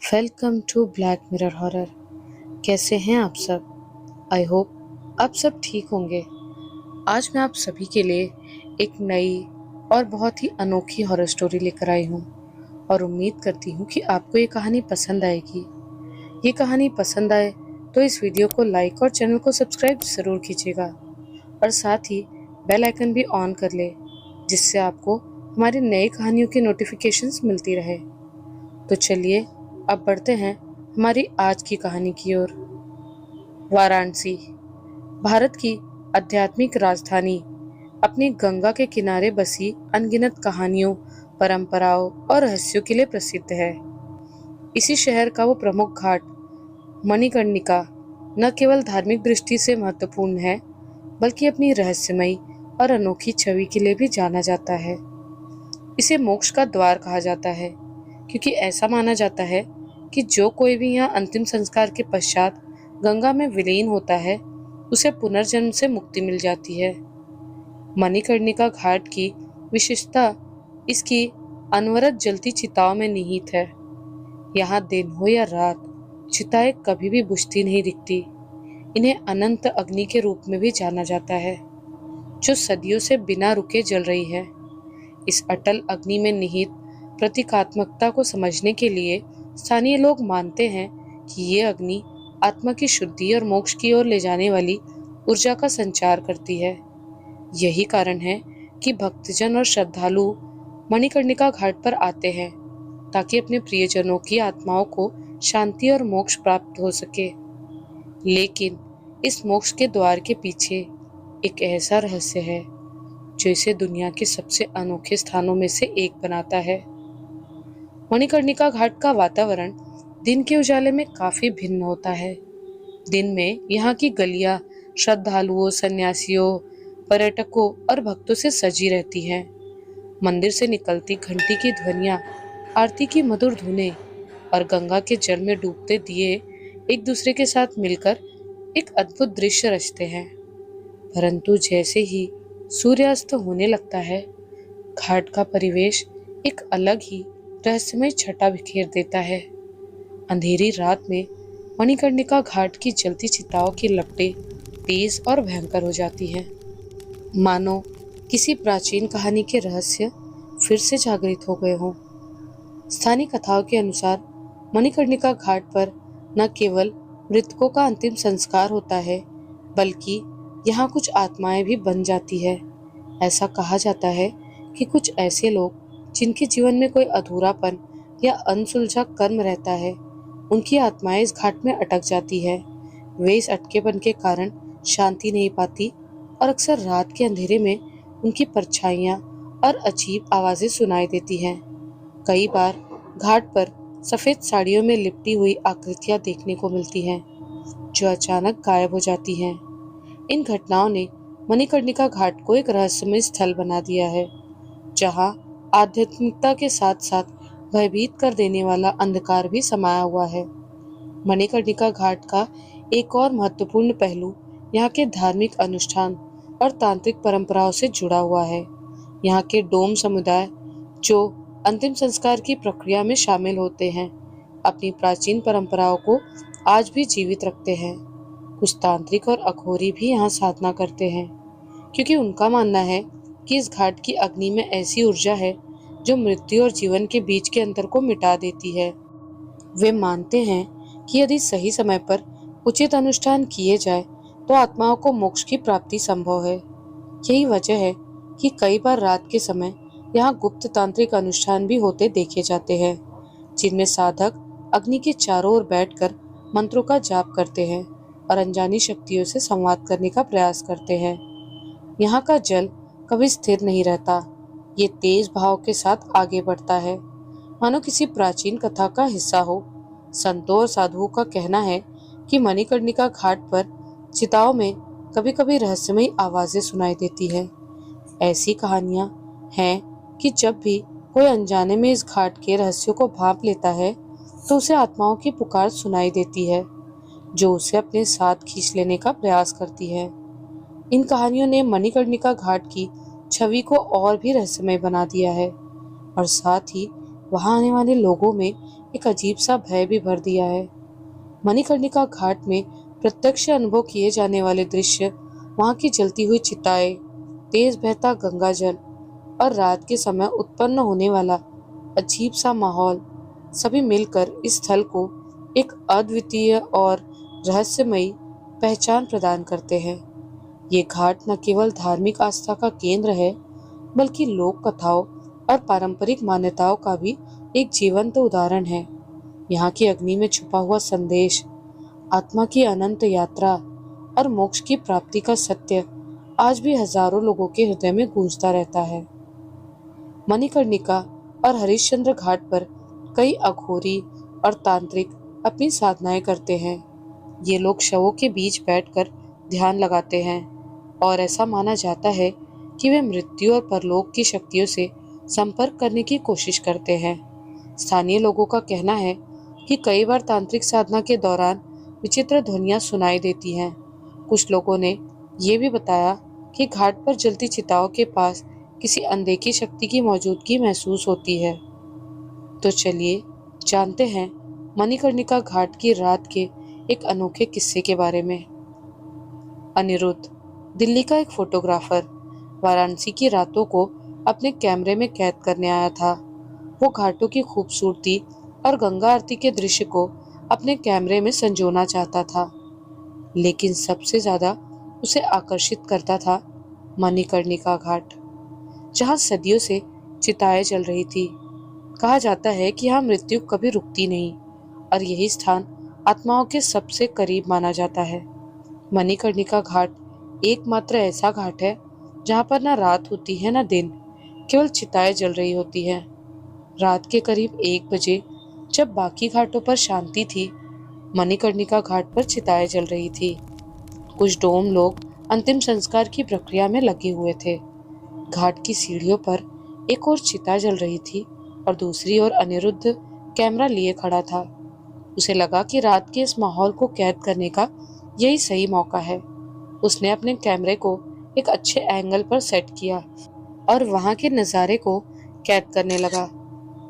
Welcome to black mirror horror. कैसे हैं आप सब? आई होप आप सब ठीक होंगे। आज मैं आप सभी के लिए एक नई और बहुत ही अनोखी हॉरर स्टोरी लेकर आई हूँ और उम्मीद करती हूँ कि आपको ये कहानी पसंद आएगी। ये कहानी पसंद आए तो इस वीडियो को लाइक और चैनल को सब्सक्राइब ज़रूर कीजिएगा और साथ ही बेल आइकन भी ऑन कर ले, जिससे आपको हमारी नई कहानियों की नोटिफिकेशंस मिलती रहे। तो चलिए अब बढ़ते हैं हमारी आज की कहानी की ओर। वाराणसी, भारत की आध्यात्मिक राजधानी, अपनी गंगा के किनारे बसी अनगिनत कहानियों, परंपराओं और रहस्यों के लिए प्रसिद्ध है। इसी शहर का वो प्रमुख घाट मणिकर्णिका न केवल धार्मिक दृष्टि से महत्वपूर्ण है, बल्कि अपनी रहस्यमयी और अनोखी छवि के लिए भी जाना जाता है। इसे मोक्ष का द्वार कहा जाता है, क्योंकि ऐसा माना जाता है कि जो कोई भी यहाँ अंतिम संस्कार के पश्चात गंगा में विलीन होता है, उसे पुनर्जन्म से मुक्ति मिल जाती है। मणिकर्णिका घाट की विशेषता इसकी अनवरत जलती चिताओं में निहित है। यहाँ दिन हो या रात, चिताएं कभी भी बुझती नहीं दिखती। इन्हें अनंत अग्नि के रूप में भी जाना जाता है, जो सदियों से बिना रुके जल रही है। इस अटल अग्नि में निहित प्रतीकात्मकता को समझने के लिए स्थानीय लोग मानते हैं कि ये अग्नि आत्मा की शुद्धि और मोक्ष की ओर ले जाने वाली ऊर्जा का संचार करती है। यही कारण है कि भक्तजन और श्रद्धालु मणिकर्णिका घाट पर आते हैं, ताकि अपने प्रियजनों की आत्माओं को शांति और मोक्ष प्राप्त हो सके। लेकिन इस मोक्ष के द्वार के पीछे एक ऐसा रहस्य है जो इसे दुनिया के सबसे अनोखे स्थानों में से एक बनाता है। मणिकर्णिका घाट का वातावरण दिन के उजाले में काफी भिन्न होता है। दिन में यहाँ की गलियां श्रद्धालुओं, सन्यासियों, पर्यटकों और भक्तों से सजी रहती हैं। मंदिर से निकलती घंटी की ध्वनियां, आरती की मधुर धुनें और गंगा के जल में डूबते दिए एक दूसरे के साथ मिलकर एक अद्भुत दृश्य रचते हैं। परंतु जैसे ही सूर्यास्त होने लगता है, घाट का परिवेश एक अलग ही रहस्यमय छटा बिखेर देता है। अंधेरी रात में मणिकर्णिका घाट की जलती चिताओं की लपटें तेज और भयंकर हो जाती हैं, मानो किसी प्राचीन कहानी के रहस्य फिर से जागृत हो गए हों। स्थानीय कथाओं के अनुसार मणिकर्णिका घाट पर न केवल मृतकों का अंतिम संस्कार होता है, बल्कि यहाँ कुछ आत्माएं भी बन जाती है। ऐसा कहा जाता है कि कुछ ऐसे लोग जिनके जीवन में कोई अधूरापन या अनसुलझा कर्म रहता है, उनकी आत्माएं इस घाट में अटक जाती है। वे इस अटकेपन के कारण शांति नहीं पाती और अक्सर रात के अंधेरे में उनकी परछाइयां और अजीब आवाजें सुनाई देती हैं। कई बार घाट पर सफेद साड़ियों में लिपटी हुई आकृतियां देखने को मिलती हैं, जो अचानक गायब हो जाती हैं। इन घटनाओं ने मणिकर्णिका घाट को एक रहस्यमय स्थल बना दिया है, जहां आध्यात्मिकता के साथ साथ भयभीत कर देने वाला अंधकार भी समाया हुआ है। मणिकर्णिका घाट का एक और महत्वपूर्ण पहलू यहाँ के धार्मिक अनुष्ठान और तांत्रिक परंपराओं से जुड़ा हुआ है। यहाँ के डोम समुदाय, जो अंतिम संस्कार की प्रक्रिया में शामिल होते हैं, अपनी प्राचीन परंपराओं को आज भी जीवित रखते हैं। कुछ तांत्रिक और अघोरी भी यहाँ साधना करते हैं, क्योंकि उनका मानना है कि इस घाट की अग्नि में ऐसी ऊर्जा है जो मृत्यु और जीवन के बीच के अंतर को मिटा देती है। वे मानते हैं कि यदि सही समय पर उचित अनुष्ठान किए जाए तो आत्माओं को मोक्ष की प्राप्ति संभव है। यही वजह है कि कई बार रात के समय यहाँ गुप्त तांत्रिक अनुष्ठान भी होते देखे जाते हैं, जिनमें साधक अग्नि के चारों ओर बैठकर मंत्रों का जाप करते हैं और अनजानी शक्तियों से संवाद करने का प्रयास करते हैं। यहाँ का जल कभी स्थिर नहीं रहता। ये तेज भाव के साथ आगे बढ़ता है, मानो किसी प्राचीन कथा का हिस्सा हो। संतों और साधुओं का कहना है कि मणिकर्णिका घाट पर चिताओं में कभी कभी रहस्यमयी आवाजें सुनाई देती है। ऐसी कहानियां हैं कि जब भी कोई अनजाने में इस घाट के रहस्यों को भांप लेता है, तो उसे आत्माओं की पुकार सुनाई देती है, जो उसे अपने साथ खींच लेने का प्रयास करती है। इन कहानियों ने मणिकर्णिका घाट की छवि को और भी रहस्यमय बना दिया है और साथ ही वहां आने वाले लोगों में एक अजीब सा भय भी भर दिया है। मणिकर्णिका घाट में प्रत्यक्ष अनुभव किए जाने वाले दृश्य, वहां की जलती हुई चिताएं, तेज बहता गंगा जल और रात के समय उत्पन्न होने वाला अजीब सा माहौल, सभी मिलकर इस स्थल को एक अद्वितीय और रहस्यमयी पहचान प्रदान करते हैं। ये घाट न केवल धार्मिक आस्था का केंद्र है, बल्कि लोक कथाओं और पारंपरिक मान्यताओं का भी एक जीवंत उदाहरण है। यहाँ की अग्नि में छुपा हुआ संदेश, आत्मा की अनंत यात्रा और मोक्ष की प्राप्ति का सत्य आज भी हजारों लोगों के हृदय में गूंजता रहता है। मणिकर्णिका और हरिश्चंद्र घाट पर कई अघोरी और तांत्रिक अपनी साधनाएं करते हैं। ये लोग शवों के बीच बैठकर ध्यान लगाते हैं और ऐसा माना जाता है कि वे मृत्यु और परलोक की शक्तियों से संपर्क करने की कोशिश करते हैं। स्थानीय लोगों का कहना है कि कई बार तांत्रिक साधना के दौरान विचित्र ध्वनियां सुनाई देती हैं। कुछ लोगों ने ये भी बताया कि घाट पर जलती चिताओं के पास किसी अनदेखी शक्ति की मौजूदगी महसूस होती है। तो चलिए जानते हैं मणिकर्णिका घाट की रात के एक अनोखे किस्से के बारे में। अनिरुद्ध, दिल्ली का एक फोटोग्राफर, वाराणसी की रातों को अपने कैमरे में कैद करने आया था। वो घाटों की खूबसूरती और गंगा आरती के दृश्य को अपने कैमरे में संजोना चाहता था, लेकिन सबसे ज्यादा उसे आकर्षित करता था मणिकर्णिका घाट, जहाँ सदियों से चिताएं जल रही थी। कहा जाता है कि यहाँ मृत्यु कभी रुकती नहीं और यही स्थान आत्माओं के सबसे करीब माना जाता है। मणिकर्णिका घाट एकमात्र ऐसा घाट है जहाँ पर ना रात होती है ना दिन, केवल चिताएं जल रही होती हैं। रात के करीब 1 बजे जब बाकी घाटों पर शांति थी, मणिकर्णिका घाट पर चिताएं जल रही थी। कुछ डोम लोग अंतिम संस्कार की प्रक्रिया में लगे हुए थे। घाट की सीढ़ियों पर एक और चिता जल रही थी और दूसरी ओर अनिरुद्ध कैमरा लिए खड़ा था। उसे लगा कि रात के इस माहौल को कैद करने का यही सही मौका है। उसने अपने कैमरे को एक अच्छे एंगल पर सेट किया और वहां के नज़ारे को कैद करने लगा।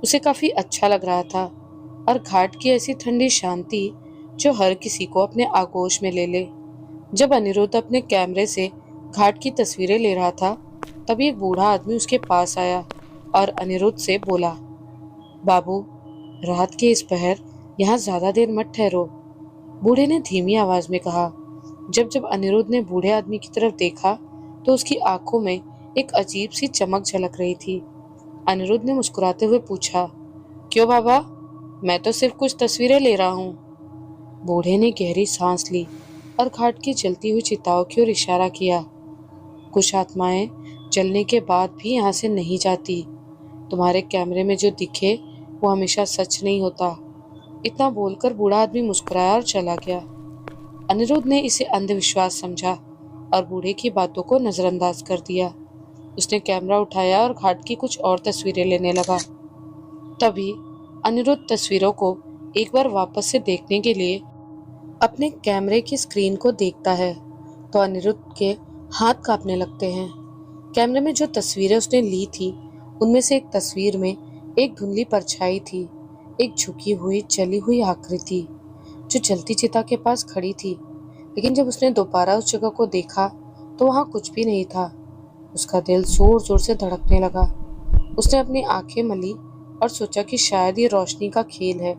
उसे काफी अच्छा लग रहा था और घाट की ऐसी ठंडी शांति जो हर किसी को अपने आगोश में ले ले। जब अनिरुद्ध अपने कैमरे से घाट की तस्वीरें ले रहा था, तभी एक बूढ़ा आदमी उसके पास आया और अनिरुद्ध से बोला, बाबू, रात के इस पहर यहाँ ज्यादा देर मत ठहरो। बूढ़े ने धीमी आवाज में कहा। जब अनिरुद्ध ने बूढ़े आदमी की तरफ देखा तो उसकी आंखों में एक अजीब सी चमक झलक रही थी। अनिरुद्ध ने मुस्कुराते हुए पूछा, क्यों बाबा, मैं तो सिर्फ कुछ तस्वीरें ले रहा हूँ। बूढ़े ने गहरी सांस ली और घाट की जलती हुई चिताओं की ओर इशारा किया। कुछ आत्माएं जलने के बाद भी यहाँ से नहीं जाती। तुम्हारे कैमरे में जो दिखे वो हमेशा सच नहीं होता। इतना बोलकर बूढ़ा आदमी मुस्कुराया और चला गया। अनिरुद्ध ने इसे अंधविश्वास समझा और बूढ़े की बातों को नजरअंदाज कर दिया। उसने कैमरा उठाया और घाट की कुछ और तस्वीरें लेने लगा। तभी अनिरुद्ध तस्वीरों को एक बार वापस से देखने के लिए अपने कैमरे की स्क्रीन को देखता है तो अनिरुद्ध के हाथ कांपने लगते हैं। कैमरे में जो तस्वीरें उसने ली थी, उनमें से एक तस्वीर में एक धुंधली परछाई थी, एक झुकी हुई जली हुई आकृति जो जलती चिता के पास खड़ी थी। लेकिन जब उसने दोबारा उस जगह को देखा तो वहां कुछ भी नहीं था। उसका दिल जोर जोर से धड़कने लगा। उसने अपनी आंखें मली और सोचा कि शायद ये रोशनी का खेल है।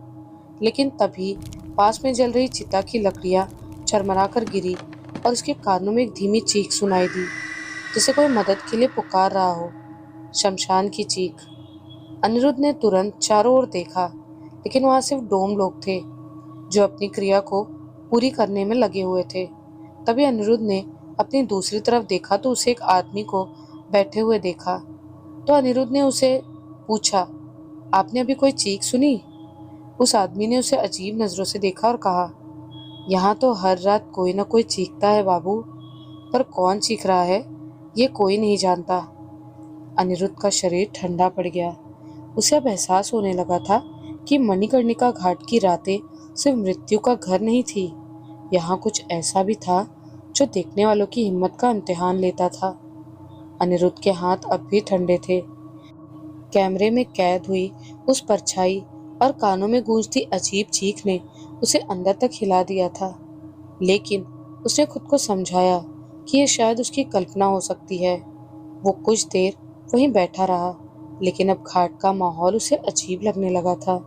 लेकिन तभी पास में जल रही चिता की लकड़ियां चरमरा कर गिरी और उसके कानों में एक धीमी चीख सुनाई दी, जैसे कोई मदद के लिए पुकार रहा हो। शमशान की चीख। अनिरुद्ध ने तुरंत चारों ओर देखा, लेकिन वहां सिर्फ डोम लोग थे जो अपनी क्रिया को पूरी करने में लगे हुए थे। तभी अनिरुद्ध ने अपनी दूसरी तरफ देखा तो उसे एक आदमी को बैठे हुए देखा। तो अनिरुद्ध ने उसे पूछा, आपने अभी कोई चीख सुनी? उस आदमी ने उसे अजीब नजरों से देखा और कहा, यहाँ तो हर रात कोई ना कोई चीखता है बाबू, पर कौन चीख रहा है ये कोई नहीं जानता। अनिरुद्ध का शरीर ठंडा पड़ गया। उसे अब एहसास होने लगा था कि मणिकर्णिका घाट की रातें सिर्फ मृत्यु का घर नहीं थी। यहाँ कुछ ऐसा भी था जो देखने वालों की हिम्मत का इम्तिहान लेता था। अनिरुद्ध के हाथ अब भी ठंडे थे। कैमरे में कैद हुई उस परछाई और कानों में गूंजती अजीब चीख ने उसे अंदर तक हिला दिया था। लेकिन उसने खुद को समझाया कि यह शायद उसकी कल्पना हो सकती है। वो कुछ देर वहीं बैठा रहा, लेकिन अब घाट का माहौल उसे अजीब लगने लगा था।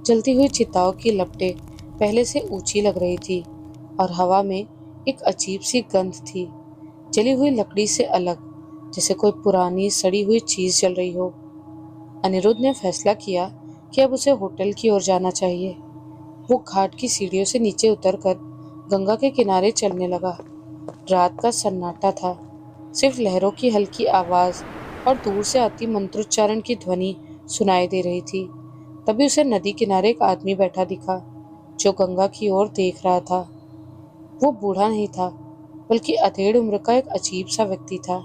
जलती हुई चिताओं की लपटें पहले से ऊंची लग रही थी और हवा में एक अजीब सी गंध थी, जली हुई लकड़ी से अलग, जैसे कोई पुरानी सड़ी हुई चीज जल रही हो। अनिरुद्ध ने फैसला किया कि अब उसे होटल की ओर जाना चाहिए। वो घाट की सीढ़ियों से नीचे उतरकर गंगा के किनारे चलने लगा। रात का सन्नाटा था, सिर्फ लहरों की हल्की आवाज और दूर से आती मंत्रोच्चारण की ध्वनि सुनाई दे रही थी। तभी उसे नदी किनारे एक आदमी बैठा दिखा, जो गंगा की ओर देख रहा था। वो बूढ़ा नहीं था, बल्कि अधेड़ उम्र का एक अजीब सा व्यक्ति था।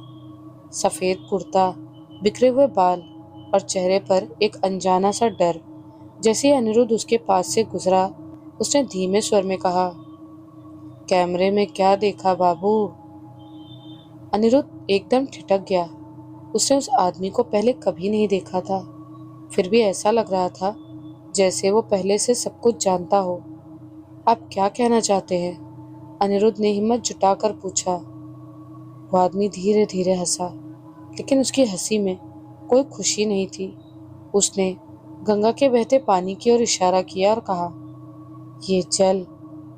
सफेद कुर्ता, बिखरे हुए बाल और चेहरे पर एक अनजाना सा डर। जैसे ही अनिरुद्ध उसके पास से गुजरा, उसने धीमे स्वर में कहा, कैमरे में क्या देखा बाबू? अनिरुद्ध एकदम ठिठक गया। उसने उस आदमी को पहले कभी नहीं देखा था, फिर भी ऐसा लग रहा था जैसे वो पहले से सब कुछ जानता हो। आप क्या कहना चाहते हैं? अनिरुद्ध ने हिम्मत जुटाकर पूछा। वो आदमी धीरे धीरे हंसा, लेकिन उसकी हंसी में कोई खुशी नहीं थी। उसने गंगा के बहते पानी की ओर इशारा किया और कहा, ये जल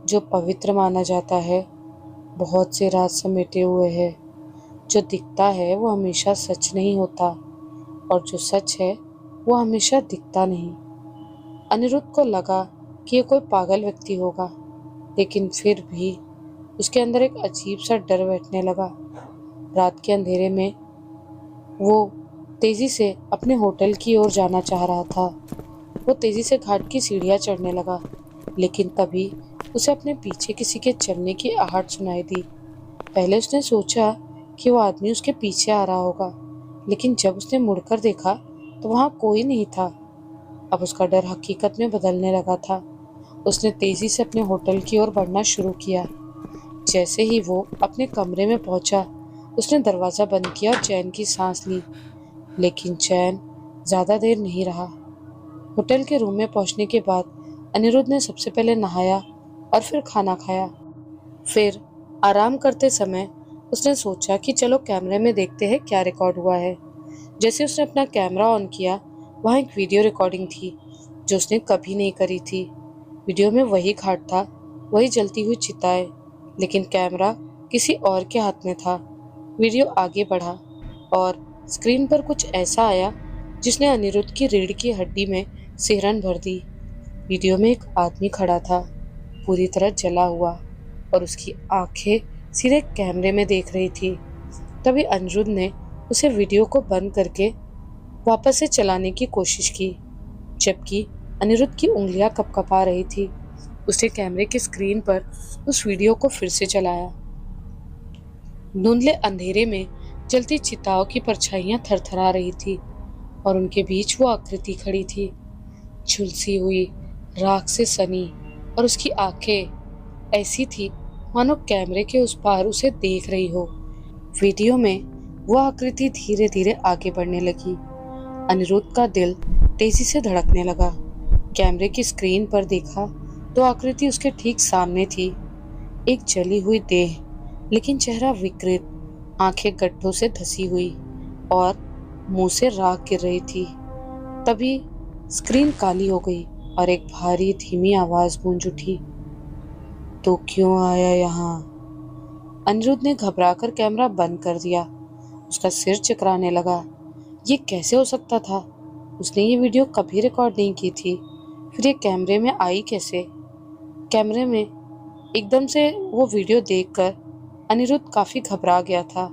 जो पवित्र माना जाता है, बहुत से राज समेटे हुए है। जो दिखता है वो हमेशा सच नहीं होता, और जो सच है वो हमेशा दिखता नहीं। अनिरुद्ध को लगा कि ये कोई पागल व्यक्ति होगा, लेकिन फिर भी उसके अंदर एक अजीब सा डर बैठने लगा। रात के अंधेरे में वो तेजी से अपने होटल की ओर जाना चाह रहा था। वो तेजी से घाट की सीढ़ियां चढ़ने लगा, लेकिन तभी उसे अपने पीछे किसी के चलने की आहट सुनाई दी। पहले उसने सोचा कि वो आदमी उसके पीछे आ रहा होगा, लेकिन जब उसने मुड़कर देखा तो वहां कोई नहीं था। अब उसका डर हकीकत में बदलने लगा था। उसने तेजी से अपने होटल की ओर बढ़ना शुरू किया। जैसे ही वो अपने कमरे में पहुंचा, उसने दरवाजा बंद किया और चैन की सांस ली, लेकिन चैन ज्यादा देर नहीं रहा। होटल के रूम में पहुंचने के बाद अनिरुद्ध ने सबसे पहले नहाया और फिर खाना खाया। फिर आराम करते समय उसने सोचा कि चलो कैमरे में देखते हैं क्या रिकॉर्ड हुआ है। जैसे उसने अपना कैमरा ऑन किया, वहाँ एक वीडियो रिकॉर्डिंग थी जो उसने कभी नहीं करी थी। वीडियो में वही घाट था, वही जलती हुई चिताएं, लेकिन कैमरा किसी और के हाथ में था। वीडियो आगे बढ़ा और स्क्रीन पर कुछ ऐसा आया जिसने अनिरुद्ध की रीढ़ की हड्डी में सिहरन भर दी। वीडियो में एक आदमी खड़ा था, पूरी तरह जला हुआ, और उसकी आंखें सीधे कैमरे में देख रही थी। तभी अनिरुद्ध ने उसे वीडियो को बंद करके वापस से चलाने की कोशिश की, जबकि अनिरुद्ध की उंगलियां कपकपा रही थी। उसने कैमरे की स्क्रीन पर उस वीडियो को फिर से चलाया। धुंधले अंधेरे में जलती चिताओं की परछाइयां थरथरा रही थी, और उनके बीच वो आकृति खड़ी थी, झुलसी हुई, राख से सनी, और उसकी आंखें ऐसी थी मानो कैमरे के उस पार उसे देख रही हो। वीडियो में वो आकृति धीरे धीरे आगे बढ़ने लगी। अनिरुद्ध का दिल तेजी से धड़कने लगा। कैमरे की स्क्रीन पर देखा तो आकृति उसके ठीक सामने थी, एक जली हुई देह, लेकिन चेहरा विकृत, आंखें गड्ढों से धसी हुई और मुंह से राख गिर रही थी। तभी स्क्रीन काली हो गई और एक भारी धीमी आवाज गूंज उठी, तो क्यों आया यहाँ? अनिरुद्ध ने घबराकर कैमरा बंद कर दिया। उसका सिर चकराने लगा। ये कैसे हो सकता था? उसने ये वीडियो कभी रिकॉर्ड नहीं की थी, फिर ये कैमरे में आई कैसे? कैमरे में एकदम से वो वीडियो देखकर अनिरुद्ध काफी घबरा गया था।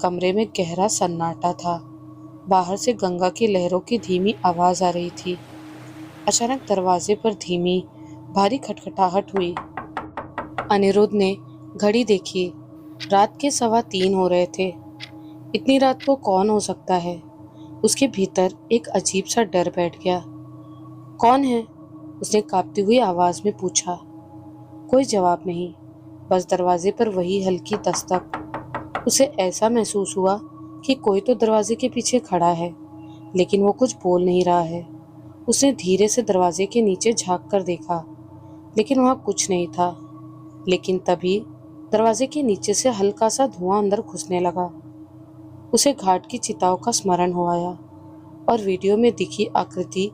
कमरे में गहरा सन्नाटा था। बाहर से गंगा की लहरों की धीमी आवाज आ रही थी। अचानक दरवाजे पर धीमी भारी खटखटाहट हुई। अनिरुद्ध ने घड़ी देखी। रात के 3:15 हो रहे थे। इतनी रात को कौन हो सकता है? उसके भीतर एक अजीब सा डर बैठ गया। कौन है? उसने कांपती हुई आवाज में पूछा। कोई जवाब नहीं, बस दरवाजे पर वही हल्की दस्तक। उसे ऐसा महसूस हुआ कि कोई तो दरवाजे के पीछे खड़ा है, लेकिन वो कुछ बोल नहीं रहा है। उसने धीरे से दरवाजे के नीचे झांक कर देखा, लेकिन वहां कुछ नहीं था। लेकिन तभी दरवाजे के नीचे से हल्का सा धुआं अंदर घुसने लगा। उसे घाट की चिताओं का स्मरण हो आया और वीडियो में दिखी आकृति,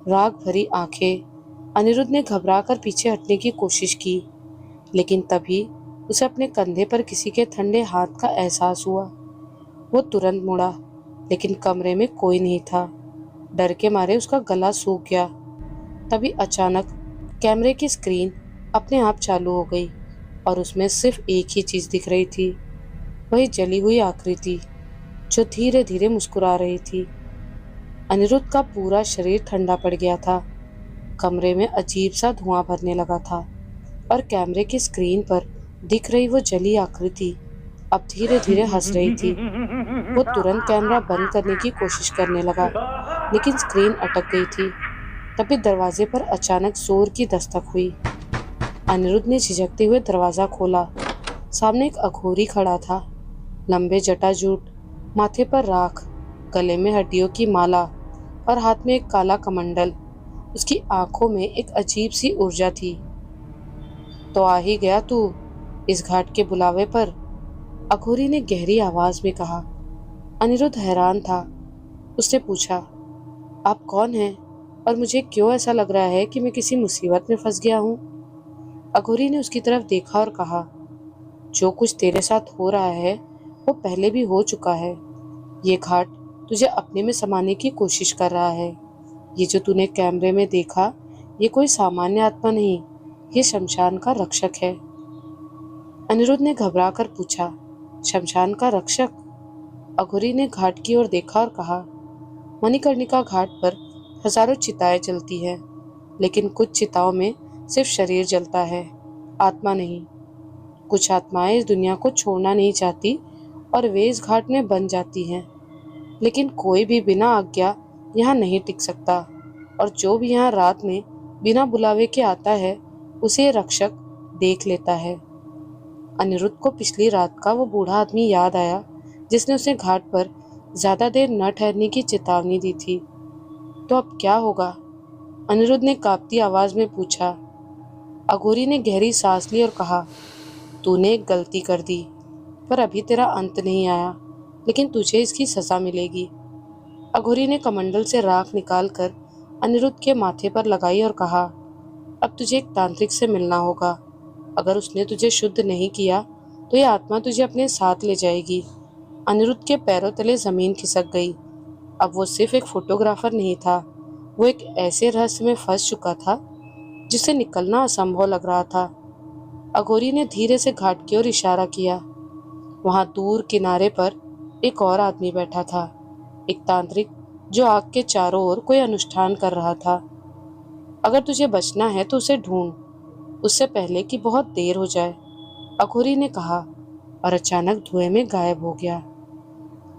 राग भरी आंखें। अनिरुद्ध ने घबरा कर पीछे हटने की कोशिश की, लेकिन तभी उसे अपने कंधे पर किसी के ठंडे हाथ का एहसास हुआ। वो तुरंत मुड़ा, लेकिन कमरे में कोई नहीं था। डर के मारे उसका गला सूख गया। तभी अचानक कैमरे की स्क्रीन अपने आप चालू हो गई और उसमें सिर्फ एक ही चीज दिख रही थी, वही जली हुई आकृति जो धीरे धीरे मुस्कुरा रही थी। अनिरुद्ध का पूरा शरीर ठंडा पड़ गया था। कमरे में अजीब सा धुआं भरने लगा था और कैमरे की स्क्रीन पर दिख रही वो जली आकृति अब धीरे धीरे हंस रही थी। वो तुरंत कैमरा बंद करने की कोशिश करने लगा, लेकिन स्क्रीन अटक गई थी। तभी दरवाजे पर अचानक जोर की दस्तक हुई। अनिरुद्ध ने झिझकते हुए दरवाजा खोला। सामने एक अघोरी खड़ा था, लंबे जटाजूट, माथे पर राख, गले में हड्डियों की माला और हाथ में एक काला कमंडल। उसकी आंखों में एक अजीब सी ऊर्जा थी। तो आ ही गया तू इस घाट के बुलावे पर, अघोरी ने गहरी आवाज में कहा। अनिरुद्ध हैरान था। उसने पूछा, आप कौन हैं और मुझे क्यों ऐसा लग रहा है कि मैं किसी मुसीबत में फंस गया हूँ? अघोरी ने उसकी तरफ देखा और कहा, जो कुछ तेरे साथ हो रहा है वो पहले भी हो चुका है। ये घाट तुझे अपने में समाने की कोशिश कर रहा है। ये जो तूने कैमरे में देखा, ये कोई सामान्य आत्मा नहीं, ये शमशान का रक्षक है। अनिरुद्ध ने घबरा कर पूछा, शमशान का रक्षक? अघोरी ने घाट की ओर देखा और कहा, मणिकर्णिका घाट पर हजारों चिताएं जलती हैं, लेकिन कुछ चिताओं में सिर्फ शरीर जलता है, आत्मा नहीं। कुछ आत्माएं इस दुनिया को छोड़ना नहीं चाहती और वे इस घाट में बन जाती हैं, लेकिन कोई भी बिना आज्ञा यहाँ नहीं टिक सकता, और जो भी यहाँ रात में बिना बुलावे के आता है उसे रक्षक देख लेता है। अनिरुद्ध को पिछली रात का वो बूढ़ा आदमी याद आया जिसने उसे घाट पर ज्यादा देर न ठहरने की चेतावनी दी थी। तो अब क्या होगा? अनिरुद्ध ने कांपती आवाज में पूछा। अघोरी ने गहरी सांस ली और कहा, तूने एक गलती कर दी, पर अभी तेरा अंत नहीं आया, लेकिन तुझे इसकी सजा मिलेगी। अघोरी ने कमंडल से राख निकालकर अनिरुद्ध के माथे पर लगाई और कहा, अब तुझे एक तांत्रिक से मिलना होगा। अगर उसने तुझे शुद्ध नहीं किया तो यह आत्मा तुझे अपने साथ ले जाएगी। अनिरुद्ध के पैरों तले जमीन खिसक गई। अब वो सिर्फ एक फोटोग्राफर नहीं था, वो एक ऐसे रहस्य में फंस चुका था जिसे निकलना असंभव लग रहा था। अघोरी ने धीरे से घाट की ओर इशारा किया। वहां दूर किनारे पर एक और आदमी बैठा था, एक तांत्रिक जो आग के चारों ओर कोई अनुष्ठान कर रहा था। अगर तुझे बचना है तो उसे ढूंढ, उससे पहले कि बहुत देर हो जाए, अघोरी ने कहा, और अचानक धुएं में गायब हो गया।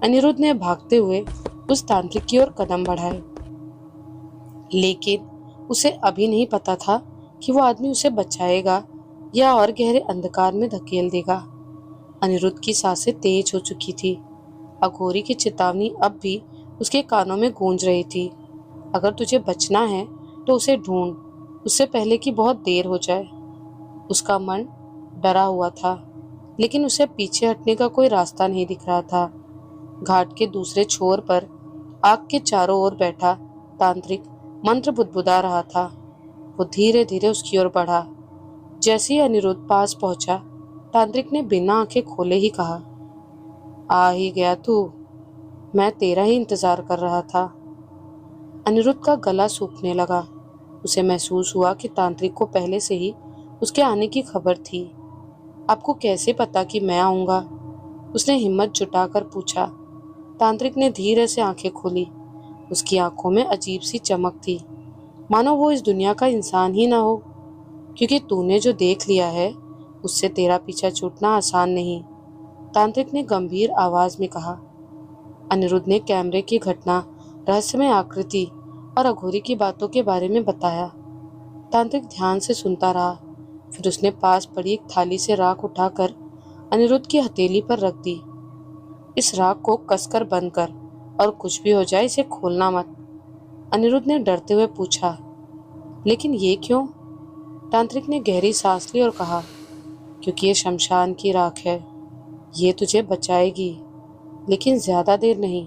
अनिरुद्ध ने भागते हुए उस तांत्रिक की ओर कदम बढ़ाए, लेकिन उसे अभी नहीं पता था कि वो आदमी उसे बचाएगा या और गहरे अंधकार में धकेल देगा। अनिरुद्ध की सांसें तेज हो चुकी थी। अघोरी की चेतावनी अब भी उसके कानों में गूंज रही थी। अगर तुझे बचना है तो उसे ढूंढ, उससे पहले कि बहुत देर हो जाए। उसका मन डरा हुआ था, लेकिन उसे पीछे हटने का कोई रास्ता नहीं दिख रहा था। घाट के दूसरे छोर पर आग के चारों ओर बैठा तांत्रिक मंत्र बुदबुदा रहा था। वो धीरे धीरे उसकी ओर बढ़ा। जैसे ही अनिरुद्ध पास पहुंचा, तांत्रिक ने बिना आंखें खोले ही कहा, आ ही गया तू, मैं तेरा ही इंतजार कर रहा था। अनिरुद्ध का गला सूखने लगा। उसे महसूस हुआ कि तांत्रिक को पहले से ही उसके आने की खबर थी। आपको कैसे पता कि मैं आऊंगा? उसने हिम्मत जुटाकर पूछा। तांत्रिक ने धीरे से आंखें खोली। उसकी आंखों में अजीब सी चमक थी, मानो वो इस दुनिया का इंसान ही ना हो, क्योंकि तूने जो देख लिया है उससे तेरा पीछा छूटना आसान नहीं, तांत्रिक ने गंभीर आवाज में कहा। अनिरुद्ध ने कैमरे की घटना, रहस्यमय आकृति और अघोरी की बातों के बारे में बताया। तांत्रिक ध्यान से सुनता रहा। फिर उसने पास पड़ी एक थाली से राख उठाकर अनिरुद्ध की हथेली पर रख दी। इस राख को कसकर बंद कर, और कुछ भी हो जाए इसे खोलना मत। अनिरुद्ध ने डरते हुए पूछा। लेकिन ये क्यों? तांत्रिक ने गहरी सांस ली और कहा, क्योंकि ये शमशान की राख है। ये तुझे बचाएगी, लेकिन ज्यादा देर नहीं।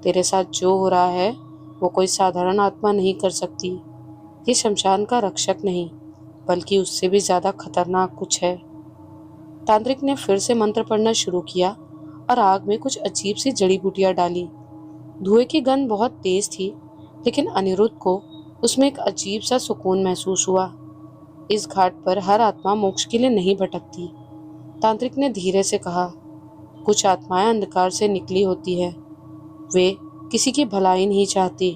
तेरे साथ जो हो रहा है वो कोई साधारण आत्मा नहीं कर सकती। ये शमशान का रक्षक नहीं, बल्कि उससे भी ज्यादा खतरनाक कुछ है। तांत्रिक ने फिर से मंत्र पढ़ना शुरू किया और आग में कुछ अजीब सी जड़ी बूटियां डाली। धुएं की गंध बहुत तेज थी, लेकिन अनिरुद्ध को उसमें एक अजीब सा सुकून महसूस हुआ। इस घाट पर हर आत्मा मोक्ष के लिए नहीं भटकती। तांत्रिक ने धीरे से कहा, कुछ आत्माएं अंधकार से निकली होती है। वे किसी की भलाई नहीं चाहती,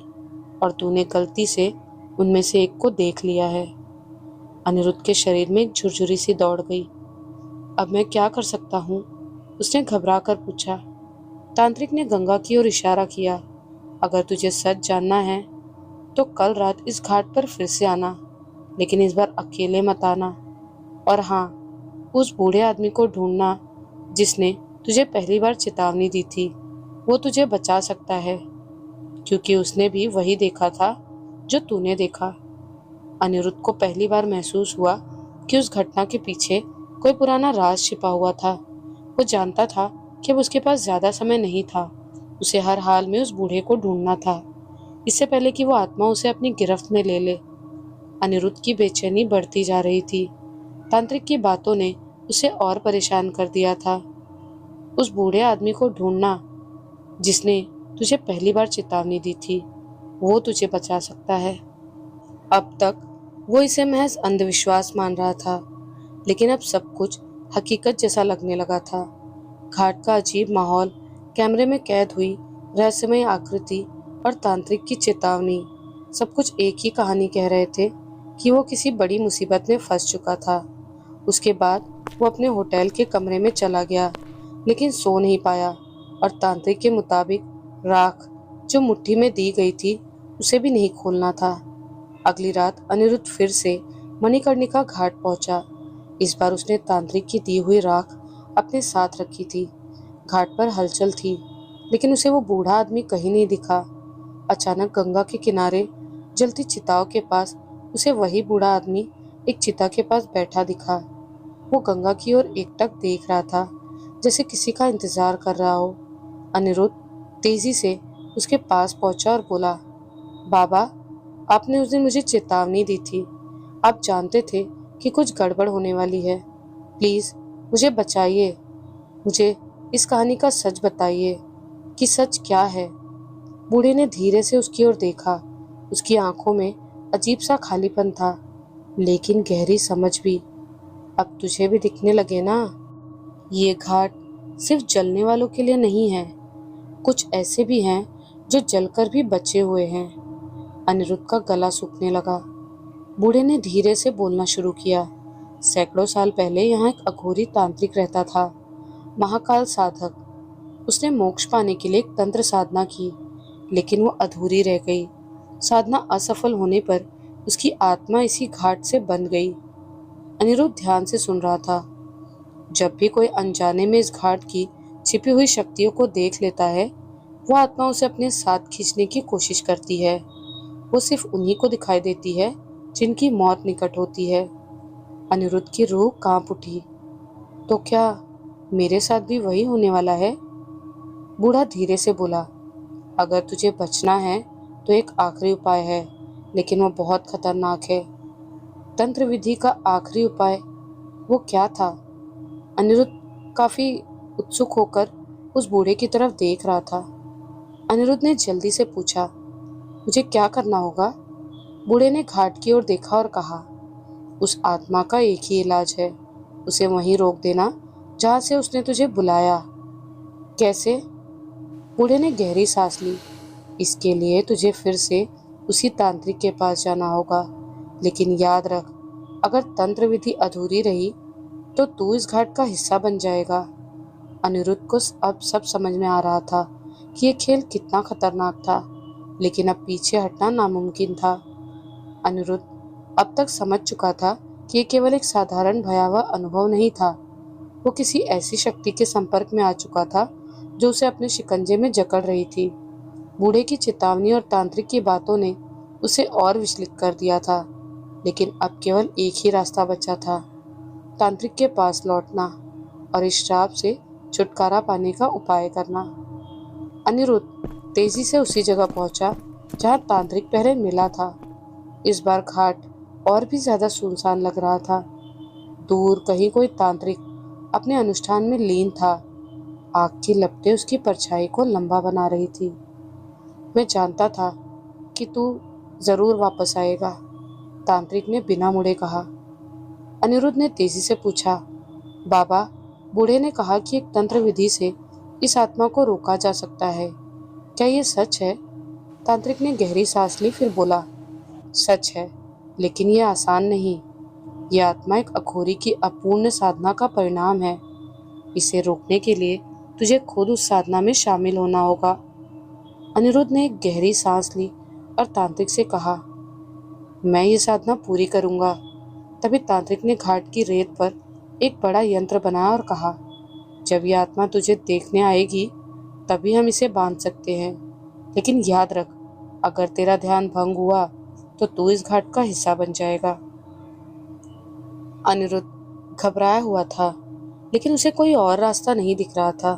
और तूने गलती से उनमें से एक को देख लिया है। अनिरुद्ध के शरीर में एक झुरझुरी सी दौड़ गई। अब मैं क्या कर सकता हूँ? उसने घबरा कर पूछा। तांत्रिक ने गंगा की ओर इशारा किया। अगर तुझे सच जानना है तो कल रात इस घाट पर फिर से आना, लेकिन इस बार अकेले मत आना। और हाँ, उस बूढ़े आदमी को ढूंढना जिसने तुझे पहली बार चेतावनी दी थी। वो तुझे बचा सकता है, क्योंकि उसने भी वही देखा था जो तूने देखा। अनिरुद्ध को पहली बार महसूस हुआ कि उस घटना के पीछे कोई पुराना राज छिपा हुआ था। वो जानता था कि अब उसके पास ज्यादा समय नहीं था। उसे हर हाल में उस बूढ़े को ढूंढना था, इससे पहले कि वो आत्मा उसे अपनी गिरफ्त में ले ले। अनिरुद्ध की बेचैनी बढ़ती जा रही थी। तांत्रिक की बातों ने उसे और परेशान कर दिया था। उस बूढ़े आदमी को ढूंढना जिसने तुझे पहली बार चेतावनी दी थी, वो तुझे बचा सकता है। अब तक वो इसे महज अंधविश्वास मान रहा था, लेकिन अब सब कुछ हकीकत जैसा लगने लगा था। घाट का अजीब माहौल, कैमरे में कैद हुई रहस्यमय आकृति और तांत्रिक की चेतावनी, सब कुछ एक ही कहानी कह रहे थे कि वो किसी बड़ी मुसीबत में फंस चुका था। उसके बाद वो अपने होटल के कमरे में चला गया, लेकिन सो नहीं पाया, और तांत्रिक के मुताबिक राख जो मुट्ठी में दी गई थी उसे भी नहीं खोलना था। अगली रात अनिरुद्ध फिर से मणिकर्णिका घाट पहुंचा। इस बार उसने तांत्रिक की दी हुई राख अपने साथ रखी थी। घाट पर हलचल थी, लेकिन उसे वो बूढ़ा आदमी कहीं नहीं दिखा। अचानक गंगा के किनारे जलती चिताओं के पास उसे वही बूढ़ा आदमी एक चिता के पास बैठा दिखा। वो गंगा की ओर एकटक देख रहा था, जैसे किसी का इंतजार कर रहा हो। अनिरुद्ध तेजी से उसके पास पहुंचा और बोला, बाबा, आपने उस दिन मुझे चेतावनी दी थी। आप जानते थे कि कुछ गड़बड़ होने वाली है। प्लीज मुझे बचाइए। मुझे इस कहानी का सच बताइए कि सच क्या है। बूढ़े ने धीरे से उसकी ओर देखा। उसकी आंखों में अजीब सा खालीपन था, लेकिन गहरी समझ भी। अब तुझे भी दिखने लगे ना? ये घाट सिर्फ जलने वालों के लिए नहीं है। कुछ ऐसे भी हैं जो जलकर भी बचे हुए हैं। अनिरुद्ध का गला सूखने लगा। बूढ़े ने धीरे से बोलना शुरू किया। सैकड़ों साल पहले यहाँ एक अघोरी तांत्रिक रहता था, महाकाल साधक। उसने मोक्ष पाने के लिए एक तंत्र साधना की, लेकिन वो अधूरी रह गई। साधना असफल होने पर उसकी आत्मा इसी घाट से बंध गई। अनिरुद्ध ध्यान से सुन रहा था। जब भी कोई अनजाने में इस घाट की छिपी हुई शक्तियों को देख लेता है, वो आत्मा उसे अपने साथ खींचने की कोशिश करती है। वो सिर्फ उन्हीं को दिखाई देती है जिनकी मौत निकट होती है। अनिरुद्ध की रूह कांप उठी। तो क्या मेरे साथ भी वही होने वाला है? बूढ़ा धीरे से बोला, अगर तुझे बचना है तो एक आखिरी उपाय है, लेकिन वो बहुत खतरनाक है। तंत्र विधि का आखिरी उपाय? वो क्या था? अनिरुद्ध काफी उत्सुक होकर उस बूढ़े की तरफ देख रहा था। अनिरुद्ध ने जल्दी से पूछा, मुझे क्या करना होगा? बूढ़े ने घाट की ओर देखा और कहा, उस आत्मा का एक ही इलाज है। उसे वहीं रोक देना जहां से उसने तुझे बुलाया। कैसे? बूढ़े ने गहरी सांस ली। इसके लिए तुझे फिर से उसी तांत्रिक के पास जाना होगा, लेकिन याद रख, अगर तंत्र विधि अधूरी रही तो तू इस घाट का हिस्सा बन जाएगा। अनिरुद्ध को अब सब समझ में आ रहा था कि यह खेल कितना खतरनाक था, लेकिन अब पीछे हटना नामुमकिन था। अनिरुद्ध अब तक समझ चुका था कि यह केवल एक साधारण भयावह अनुभव नहीं था। वो किसी ऐसी शक्ति के संपर्क में आ चुका था जो उसे अपने शिकंजे में जकड़ रही थी। बूढ़े की चेतावनी और तांत्रिक की बातों ने उसे और विचलित कर दिया था, लेकिन अब केवल एक ही रास्ता बचा था, तांत्रिक के पास लौटना और इस श्राप से छुटकारा पाने का उपाय करना। अनिरुद्ध तेजी से उसी जगह पहुंचा जहां तांत्रिक पहले मिला था। इस बार घाट और भी ज्यादा सुनसान लग रहा था। दूर कहीं कोई तांत्रिक अपने अनुष्ठान में लीन था। आग की लपटें उसकी परछाई को लंबा बना रही थी। मैं जानता था कि तू जरूर वापस आएगा, तांत्रिक ने बिना मुड़े कहा। अनिरुद्ध ने तेजी से पूछा, बाबा, बूढ़े ने कहा कि एक तंत्र विधि से इस आत्मा को रोका जा सकता है, क्या ये सच है? तांत्रिक ने गहरी सांस ली, फिर बोला, सच है, लेकिन ये आसान नहीं। यह आत्मा एक अघोरी की अपूर्ण साधना का परिणाम है। इसे रोकने के लिए तुझे खुद उस साधना में शामिल होना होगा। अनिरुद्ध ने एक गहरी सांस ली और तांत्रिक से कहा, मैं ये साधना पूरी करूंगा। तभी तांत्रिक ने घाट की रेत पर एक बड़ा यंत्र बनाया और कहा, जब यह आत्मा तुझे देखने आएगी तभी हम इसे बांध सकते हैं, लेकिन याद रख, अगर तेरा ध्यान भंग हुआ तो तू इस घाट का हिस्सा बन जाएगा। अनिरुद्ध घबराया हुआ था, लेकिन उसे कोई और रास्ता नहीं दिख रहा था।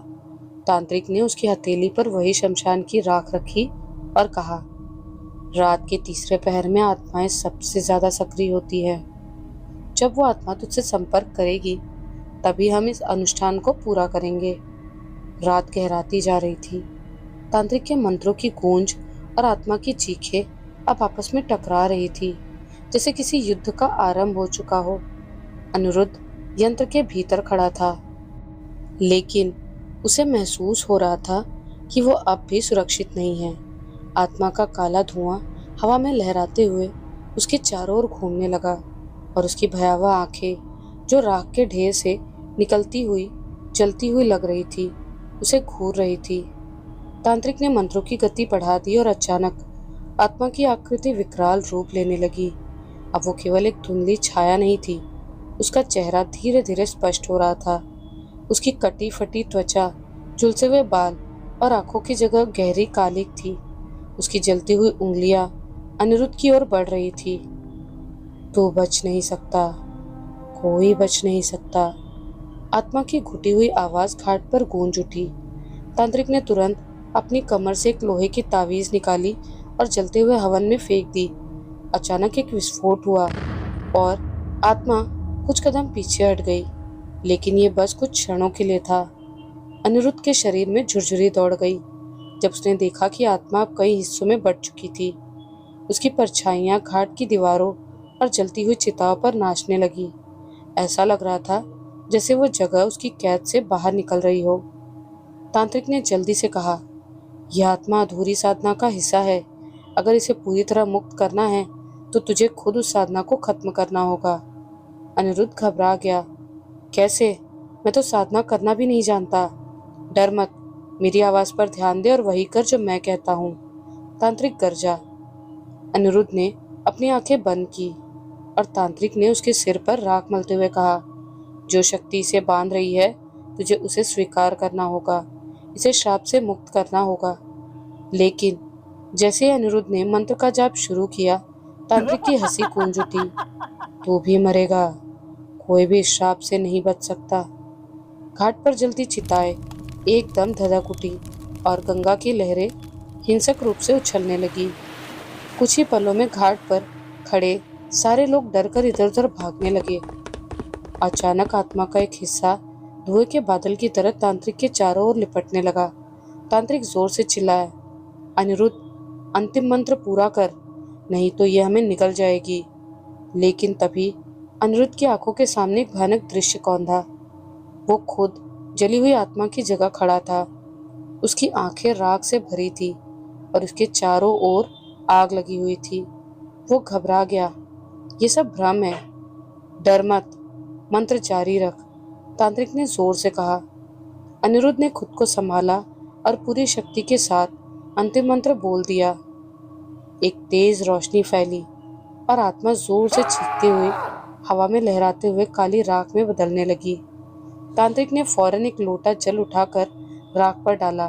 तांत्रिक ने उसकी हथेली पर वही शमशान की राख रखी और कहा, रात के तीसरे पहर में आत्माएं सबसे ज्यादा सक्रिय होती है। जब वो आत्मा तुझसे संपर्क करेगी तभी हम इस अनुष्ठान को पूरा करेंगे। रात गहराती जा रही थी। तांत्रिक के मंत्रों की गूंज और आत्मा की चीखें अब आपस में टकरा रही थी, जैसे किसी युद्ध का आरंभ हो चुका हो। अनिरुद्ध यंत्र के भीतर खड़ा था, लेकिन उसे महसूस हो रहा था कि वो अब भी सुरक्षित नहीं है। आत्मा का काला धुआं हवा में लहराते हुए उसके चारों ओर घूमने लगा और उसकी भयावह आंखें, जो राख के ढेर से निकलती हुई जलती हुई लग रही थी, उसे घूर रही थी। तांत्रिक ने मंत्रों की गति बढ़ा दी और अचानक आत्मा की आकृति विकराल रूप लेने लगी। अब वो केवल एक धुंधली छाया नहीं थी, उसका चेहरा धीरे धीरे स्पष्ट हो रहा था। उसकी कटी फटी त्वचा, झुलसे हुए बाल और आंखों की जगह गहरी कालिक थी। उसकी जलती हुई उंगलियां अनिरुद्ध की ओर बढ़ रही थी। तू बच नहीं सकता, कोई बच नहीं सकता। आत्मा की घुटी हुई आवाज घाट पर गूंज उठी। तांत्रिक ने तुरंत अपनी कमर से एक लोहे की तावीज निकाली और जलते हुए हवन में फेंक दी। अचानक एक विस्फोट हुआ और आत्मा कुछ कदम पीछे हट गई, लेकिन ये बस कुछ क्षणों के लिए था। अनिरुद्ध के शरीर में झुरझुरी दौड़ गई जब उसने देखा कि आत्मा अब कई हिस्सों में बढ़ चुकी थी। उसकी परछाइयां घाट की दीवारों और जलती हुई चिताओं पर नाचने लगी। ऐसा लग रहा था जैसे वो जगह उसकी कैद से बाहर निकल रही हो। तांत्रिक ने जल्दी से कहा, यह आत्मा अधूरी साधना का हिस्सा है। अगर इसे पूरी तरह मुक्त करना है तो तुझे खुद उस साधना को खत्म करना होगा। अनिरुद्ध घबरा गया। कैसे? मैं तो साधना करना भी नहीं जानता। डर मत, मेरी आवाज पर ध्यान दे और वही कर जो मैं कहता हूँ, तांत्रिक गरजा। अनिरुद्ध ने अपनी आंखें बंद की और तांत्रिक ने उसके सिर पर राख मलते हुए कहा, जो शक्ति इसे बांध रही है तुझे उसे स्वीकार करना होगा, इसे श्राप से मुक्त करना होगा। लेकिन जैसे अनिरुद्ध ने मंत्र का जाप शुरू किया, तांत्रिक की हंसी गूंज उठी। तू भी मरेगा, कोई भी इस श्राप से नहीं बच सकता। घाट पर जलती चिताएं एकदम धधक उठी और गंगा की लहरें हिंसक रूप से उछलने लगी। कुछ ही पलों में घाट पर खड़े सारे लोग डरकर इधर उधर भागने लगे। अचानक आत्मा का एक हिस्सा धुएं के बादल की तरह तांत्रिक के चारों ओर लिपटने लगा। तांत्रिक जोर से चिल्लाया, अनिरुद्ध, अंतिम मंत्र पूरा कर, नहीं तो यह हमें निगल जाएगी। लेकिन तभी अनिरुद्ध की आंखों के सामने एक भयानक दृश्य कौंधा। वो खुद जली हुई आत्मा की जगह खड़ा था। उसकी आंखें राख से भरी थी और उसके चारों ओर आग लगी हुई थी। वो घबरा गया। ये सब भ्रम है। डर मत, मंत्र जारी रख, तांत्रिक ने जोर से कहा। अनिरुद्ध ने खुद को संभाला और पूरी शक्ति के साथ अंतिम मंत्र बोल दिया। एक तेज रोशनी फैली और आत्मा जोर से चीखते हुए हवा में लहराते हुए काली राख में बदलने लगी। तांत्रिक ने फौरन एक लोटा जल उठाकर राख पर डाला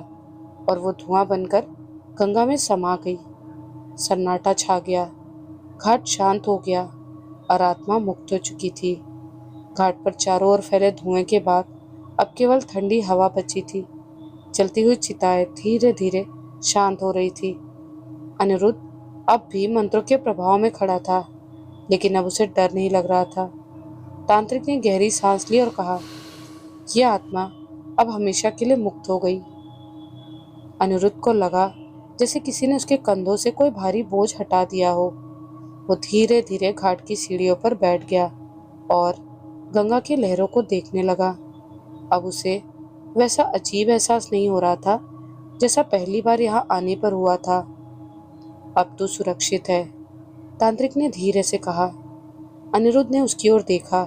और वो धुआं बनकर गंगा में समा गई। सन्नाटा छा गया। घाट शांत हो गया और आत्मा मुक्त हो चुकी थी। घाट पर चारों ओर फैले धुएं के बाद अब केवल ठंडी हवा बची थी। जलती हुई चिताएं धीरे धीरे शांत हो रही थी। अनिरुद्ध अब भी मंत्रों के प्रभाव में खड़ा था, लेकिन अब उसे डर नहीं लग रहा था। तांत्रिक ने गहरी सांस ली और कहा, यह आत्मा अब हमेशा के लिए मुक्त हो गई। अनिरुद्ध को लगा जैसे किसी ने उसके कंधों से कोई भारी बोझ हटा दिया हो। वो धीरे धीरे घाट की सीढ़ियों पर बैठ गया और गंगा की लहरों को देखने लगा। अब उसे वैसा अजीब एहसास नहीं हो रहा था जैसा पहली बार यहाँ आने पर हुआ था। अब तो सुरक्षित है, तांत्रिक ने धीरे से कहा। अनिरुद्ध ने उसकी ओर देखा।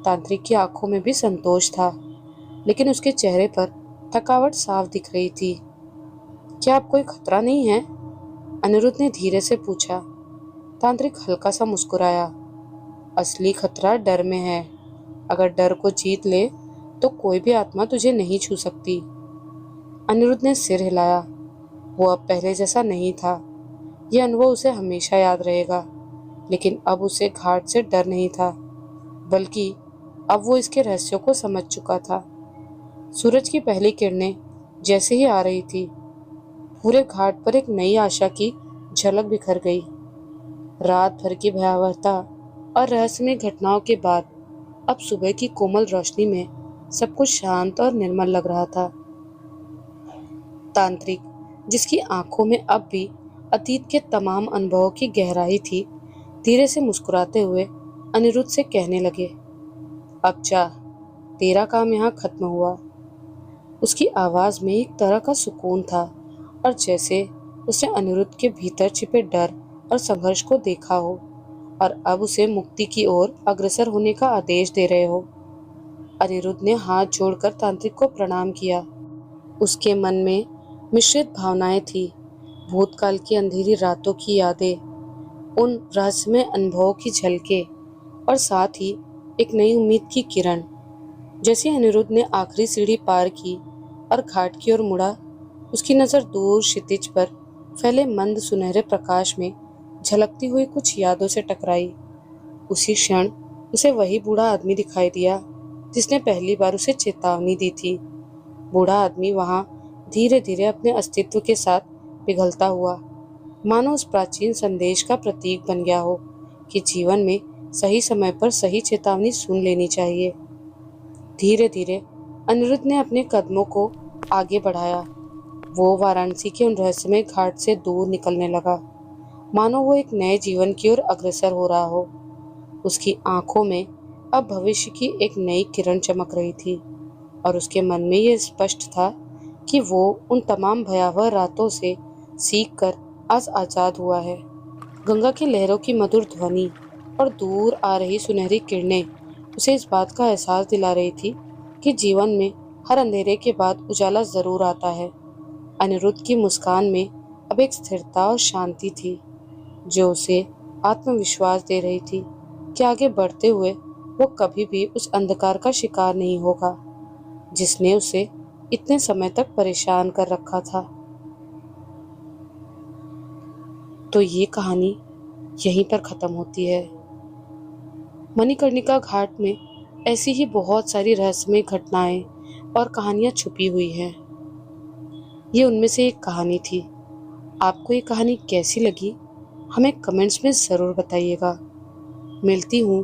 तांत्रिक की आंखों में भी संतोष था, लेकिन उसके चेहरे पर थकावट साफ दिख रही थी। क्या अब कोई खतरा नहीं है? अनिरुद्ध ने धीरे से पूछा। तांत्रिक हल्का सा मुस्कुराया। असली खतरा डर में है। अगर डर को जीत ले तो कोई भी आत्मा तुझे नहीं छू सकती। अनिरुद्ध ने सिर हिलाया। वो अब पहले जैसा नहीं था। यह अनुभव उसे हमेशा याद रहेगा। लेकिन अब उसे घाट से डर नहीं था, बल्कि अब वो इसके रहस्यों को समझ चुका था। सूरज की पहली किरणें जैसे ही आ रही थी, पूरे घाट पर एक नई आशा की झलक बिखर गई। रात भर की भयावहता और रहस्यमय घटनाओं के बाद अब सुबह की कोमल रोशनी में सब कुछ शांत और निर्मल लग रहा था। तांत्रिक, जिसकी आंखों में अब भी अतीत के तमाम अनुभवों की गहराई थी, धीरे से मुस्कुराते हुए अनिरुद्ध से कहने लगे, अब जा, तेरा काम यहाँ खत्म हुआ। उसकी आवाज में एक तरह का सुकून था और जैसे उसने अनिरुद्ध के भीतर छिपे डर और संघर्ष को देखा हो और अब उसे मुक्ति की ओर अग्रसर होने का आदेश दे रहे हो। अनिरुद्ध ने हाथ जोड़कर तांत्रिक को प्रणाम किया। उसके मन में मिश्रित भावनाएं थी। भूतकाल की अंधेरी रातों की यादें, उन रहस्यमय अनुभवों की झलकें और साथ ही एक नई उम्मीद की किरण। जैसे अनिरुद्ध ने आखिरी सीढ़ी पार की और घाट की ओर मुड़ा, उसकी नजर दूर क्षितिज पर फैले मंद सुनहरे प्रकाश में झलकती हुई कुछ यादों से टकराई। उसी क्षण उसे वही बूढ़ा आदमी दिखाई दिया जिसने पहली बार उसे चेतावनी दी थी। बूढ़ा आदमी वहां धीरे धीरे अपने अस्तित्व के साथ पिघलता हुआ, मानो उस प्राचीन संदेश का प्रतीक बन गया हो कि जीवन में सही समय पर सही चेतावनी सुन लेनी चाहिए। धीरे धीरे अनिरुद्ध ने अपने कदमों को आगे बढ़ाया। वो वाराणसी के उन रहस्यमय घाट से दूर निकलने लगा, मानो वो एक नए जीवन की ओर अग्रसर हो रहा हो। उसकी आंखों में अब भविष्य की एक नई किरण चमक रही थी और उसके मन में यह स्पष्ट था कि वो उन तमाम भयावह रातों से सीख कर आज आजाद हुआ है। गंगा की लहरों की मधुर ध्वनि और दूर आ रही सुनहरी किरणें उसे इस बात का एहसास दिला रही थी कि जीवन में हर अंधेरे के बाद उजाला जरूर आता है। अनिरुद्ध की मुस्कान में अब एक स्थिरता और शांति थी जो उसे आत्मविश्वास दे रही थी कि आगे बढ़ते हुए वो कभी भी उस अंधकार का शिकार नहीं होगा जिसने उसे इतने समय तक परेशान कर रखा था। तो ये कहानी यहीं पर खत्म होती है। मणिकर्णिका घाट में ऐसी ही बहुत सारी रहस्यमय घटनाएं और कहानियां छुपी हुई हैं। ये उनमें से एक कहानी थी। आपको ये कहानी कैसी लगी हमें कमेंट्स में ज़रूर बताइएगा। मिलती हूँ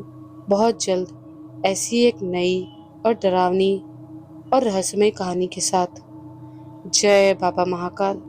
बहुत जल्द ऐसी एक नई और डरावनी और रहस्यमय कहानी के साथ। जय बाबा महाकाल।